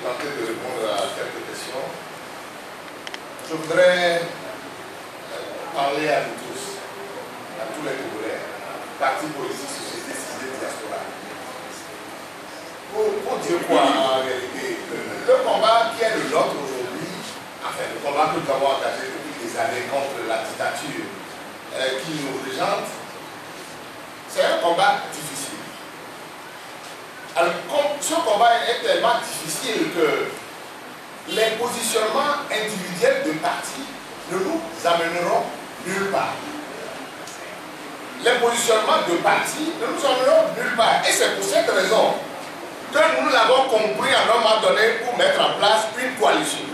tenter de répondre à quelques questions. Je voudrais parler à nous tous, à tous les Congolais, partis politiques, société civile, diaspora. Pour dire quoi en réalité? Le combat qui est le nôtre aujourd'hui, enfin le combat que nous avons engagé depuis des années contre la dictature qui nous régente, c'est un combat difficile. Alors, ce combat est tellement difficile que les positionnements individuels de partis ne nous amèneront nulle part. Les positionnements de partis ne nous amèneront nulle part. Et c'est pour cette raison que nous l'avons compris à un moment donné pour mettre en place une coalition.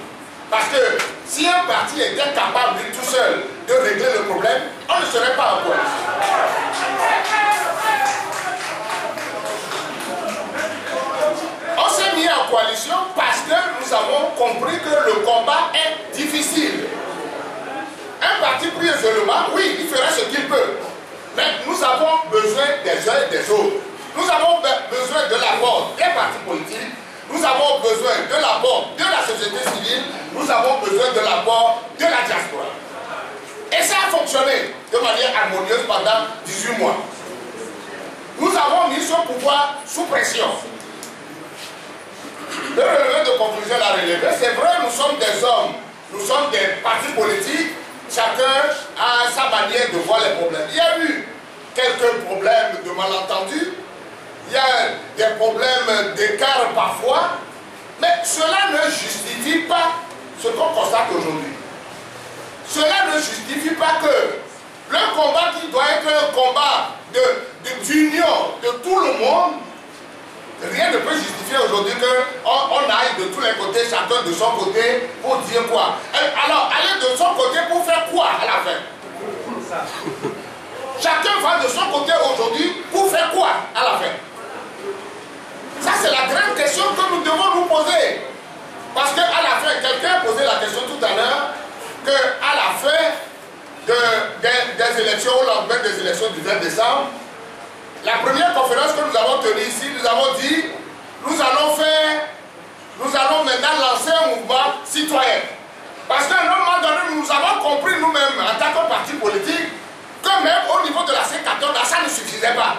Parce que si un parti était capable lui tout seul de régler le problème, on ne serait pas en coalition. On s'est mis en coalition parce que nous avons compris que le combat est difficile. Un parti pris isolement, oui, il fera ce qu'il peut. Mais nous avons besoin des uns et des autres. Nous avons besoin de l'apport des partis politiques. Nous avons besoin de l'apport de la société civile. Nous avons besoin de l'apport de la diaspora. Et ça a fonctionné de manière harmonieuse pendant 18 mois. Nous avons mis ce pouvoir sous pression. Le relevé de conclusion l'a relevé. C'est vrai, nous sommes des hommes, nous sommes des partis politiques, chacun a sa manière de voir les problèmes. Il y a eu quelques problèmes de malentendus, il y a des problèmes d'écart parfois, mais cela ne justifie pas ce qu'on constate aujourd'hui. Cela ne justifie pas que le combat qui doit être un combat d'union de tout le monde, rien ne peut justifier aujourd'hui qu'on aille de tous les côtés, chacun de son côté, pour dire quoi. Alors, aller de son côté pour faire quoi à la fin? Chacun va de son côté aujourd'hui pour faire quoi à la fin? Ça, c'est la grande question que nous devons nous poser. Parce qu'à la fin, quelqu'un a posé la question tout à l'heure, qu'à la fin des élections, au lendemain des élections du 20 décembre, la première conférence que nous avons tenue ici, nous avons dit, nous allons maintenant lancer un mouvement citoyen. Parce qu'à un moment donné, nous avons compris nous-mêmes, en tant que parti politique, que même au niveau de la C14, ça ne suffisait pas.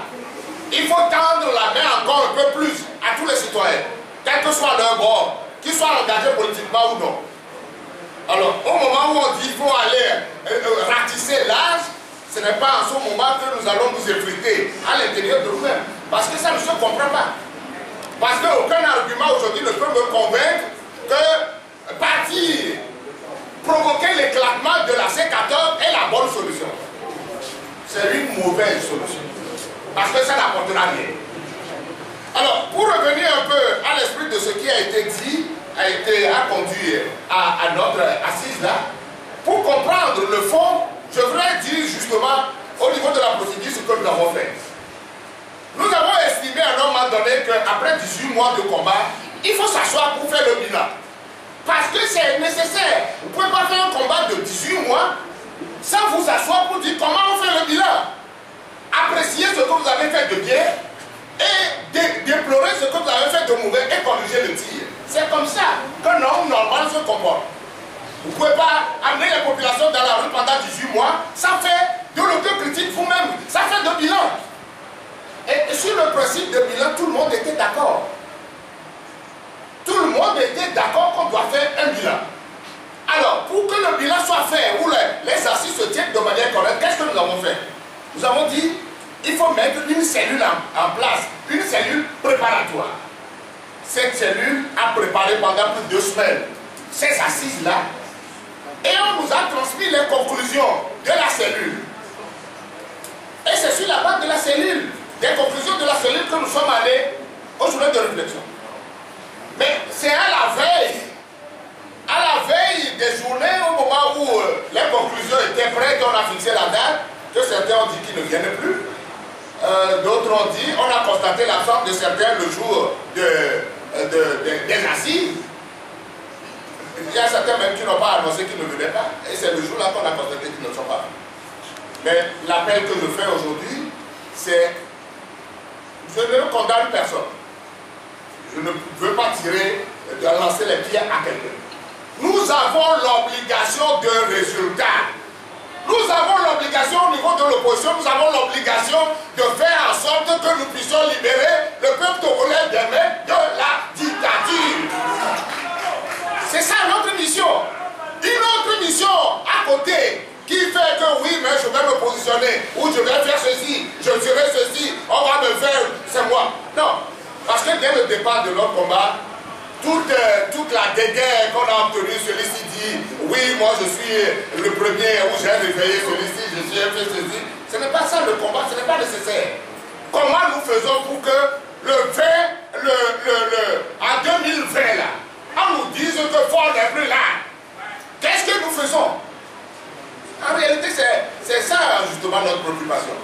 Il faut tendre la main encore un peu plus à tous les citoyens, quel que soit leur bord, qu'ils soient engagés politiquement ou non. Alors, au moment où on dit qu'il faut aller ratisser l'âge, ce n'est pas en ce moment que nous allons nous effriter à l'intérieur de nous-mêmes. Parce que ça ne se comprend pas. Parce qu'aucun argument aujourd'hui ne peut me convaincre que partir, provoquer l'éclatement de la C14 est la bonne solution. C'est une mauvaise solution. Parce que ça n'apportera rien. Alors, pour revenir un peu à l'esprit de ce qui a été dit, a conduit à notre assise là, pour comprendre le fond, je voudrais dire justement au niveau de la procédure ce que nous avons fait. Nous avons estimé à un moment donné qu'après 18 mois de combat, il faut s'asseoir pour faire le bilan. Parce que c'est nécessaire. Vous ne pouvez pas faire un combat de 18 mois sans vous asseoir pour dire comment on fait le bilan. Apprécier ce que vous avez fait de bien et déplorer ce que vous avez fait de mauvais et corriger le tir. C'est comme ça qu'un homme normal se comporte. Vous ne pouvez pas amener les populations dans la rue pendant 18 mois sans faire de l'autocritique vous-même, sans faire de bilan. Et sur le principe de bilan, tout le monde était d'accord. Tout le monde était d'accord qu'on doit faire un bilan. Alors, pour que le bilan soit fait, où les assises se tiennent de manière correcte, qu'est-ce que nous avons fait? Nous avons dit, il faut mettre une cellule en place, une cellule préparatoire. Cette cellule a préparé pendant plus de 2 semaines ces assises-là. Et on nous a transmis les conclusions de la cellule. Et c'est sur la base de la cellule, des conclusions de la cellule que nous sommes allés aux journées de réflexion. Mais c'est à la veille des journées, au moment où les conclusions étaient prêtes, on a fixé la date, que certains ont dit qu'ils ne viennent plus. D'autres ont dit, on a constaté l'absence de certains le jour des assises. Il y a certains même qui n'ont pas annoncé qu'ils ne venaient pas. Et c'est le jour-là qu'on a constaté qu'ils ne sont pas. Mais l'appel que je fais aujourd'hui, c'est, je ne condamne personne. Je ne veux pas tirer de lancer les pierres à quelqu'un. Nous avons l'obligation d'un résultat. Nous avons l'obligation au niveau de l'opposition, nous avons l'obligation de faire en sorte que nous puissions libérer le peuple togolais des mains de la dictature. C'est ça notre mission. Une autre mission à côté qui fait que oui, mais je vais me positionner, ou je vais faire ceci, je ferai ceci, on va me faire, c'est moi. Non, parce que dès le départ de notre combat, toute la dégaine qu'on a obtenue, celui-ci dit, oui, moi je suis le premier, où j'ai réveillé celui-ci, je suis fait ceci. Ce n'est pas ça le combat, ce n'est pas nécessaire. Comment nous faisons pour que en 2020 là, on nous dise que Ford n'est plus là? Qu'est-ce que nous faisons? En réalité, c'est ça justement notre préoccupation.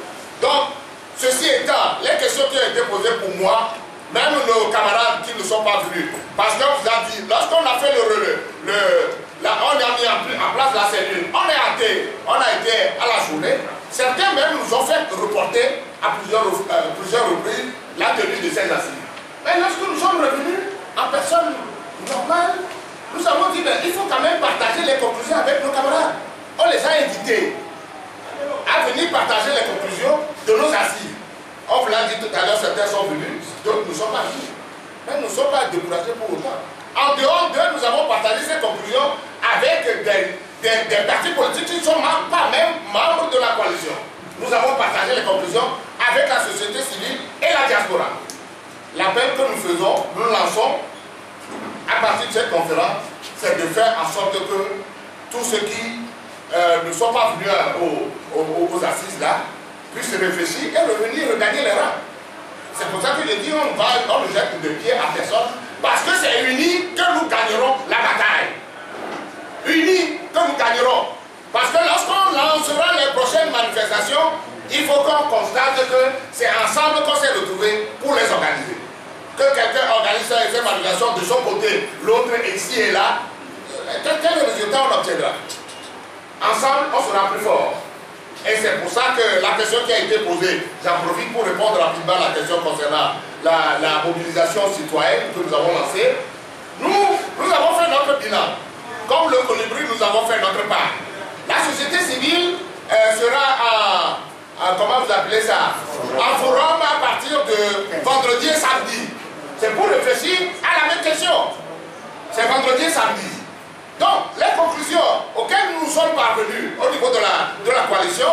Donc, ceci étant, les questions qui ont été posées pour moi, même nos camarades qui ne sont pas venus, parce qu'on vous a dit, lorsqu'on a fait on a mis en place la cellule, on a été à la journée, certains même nous ont fait reporter à plusieurs reprises la tenue de ces assises. Mais lorsque nous sommes revenus en personne normale, nous avons dit, il faut quand même partager les conclusions avec nos camarades. On les a invités à venir partager les conclusions de nos assises. On vous l'a dit tout à l'heure, certains sont venus, d'autres ne sont pas venus. Mais nous ne sommes pas découragés pour autant. En dehors d'eux, nous avons partagé ces conclusions avec des partis politiques qui ne sont pas même membres de la coalition. Nous avons partagé les conclusions avec la société civile et la diaspora. L'appel que nous faisons, nous lançons à partir de cette conférence, c'est de faire en sorte que tous ceux qui ne sont pas venus aux assises là puissent réfléchir et revenir regagner les rangs. C'est pour ça que je dis on ne jette de pied à personne, parce que c'est unis que nous gagnerons la bataille. Unis que nous gagnerons. Parce que lorsqu'on lancera les prochaines manifestations, il faut qu'on constate que c'est ensemble qu'on s'est retrouvés pour les organiser. Que quelqu'un organise ces manifestations de son côté, l'autre ici et là, quel résultat on obtiendra? Ensemble, on sera plus fort. Et c'est pour ça que la question qui a été posée, j'en profite pour répondre rapidement à la question concernant la mobilisation citoyenne que nous avons lancée. Nous avons fait notre bilan. Comme le Colibri, nous avons fait notre part. La société civile sera comment vous appelez ça? En forum à partir de vendredi et samedi. C'est pour réfléchir à la même question. C'est vendredi et samedi. Donc, les conclusions auxquelles nous sommes parvenus au niveau de la coalition,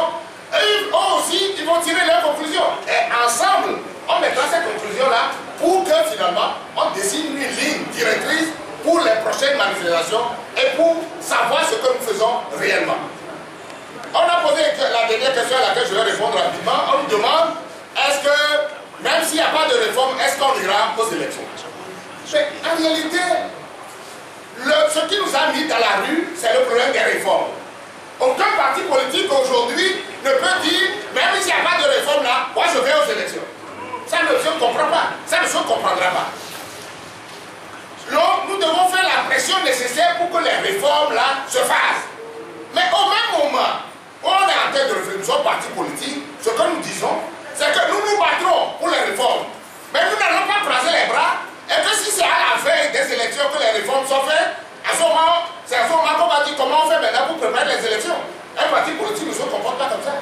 eux aussi, ils vont tirer leurs conclusions. Et ensemble, on mettra ces conclusions-là pour que finalement, on dessine une ligne directrice pour les prochaines manifestations et pour savoir ce que nous faisons réellement. On a posé la dernière question à laquelle je vais répondre rapidement. On nous demande, est-ce que, même s'il n'y a pas de réforme, est-ce qu'on ira aux élections? Mais en réalité, ce qui nous a mis dans la rue, c'est le problème des réformes. Aucun parti politique aujourd'hui ne peut dire, même s'il n'y a pas de réforme là, moi je vais aux élections. Ça ne se comprend pas. Ça ne se comprendra pas. Donc nous devons faire la pression nécessaire pour que les réformes là se fassent. Mais au même moment, on est en train de réfléchir aux partis politiques, ce que nous disons, c'est que nous nous battrons pour les réformes. Mais nous n'allons pas croiser les bras. Et que si c'est à la veille des élections que les réformes sont faites, c'est à ce moment qu'on va dire comment on fait maintenant pour préparer les élections. Un parti politique ne se comporte pas comme ça.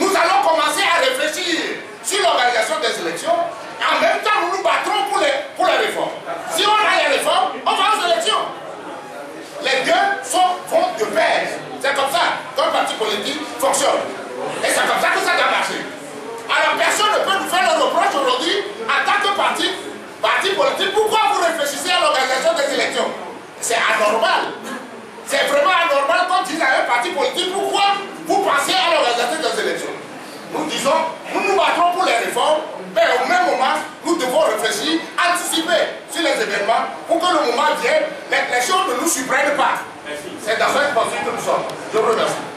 Nous allons commencer à réfléchir sur l'organisation des élections. En même temps, nous nous battrons pour les réformes. Si on a les réformes, on va aux élections. Les deux vont de pair. C'est comme ça qu'un parti politique fonctionne. Et c'est comme ça que ça doit marcher. Alors personne ne peut nous faire le reproche aujourd'hui en tant que parti politique. Pourquoi vous réfléchissez à l'organisation des élections? C'est anormal. C'est vraiment anormal quand on dit à un parti politique pourquoi vous pensez à l'organisation des élections. Nous disons, nous nous battrons pour les réformes, mais au même moment, nous devons réfléchir, anticiper sur les événements pour que le moment vienne, les choses ne nous surprennent pas. C'est dans cette pensée que nous sommes. Je vous remercie.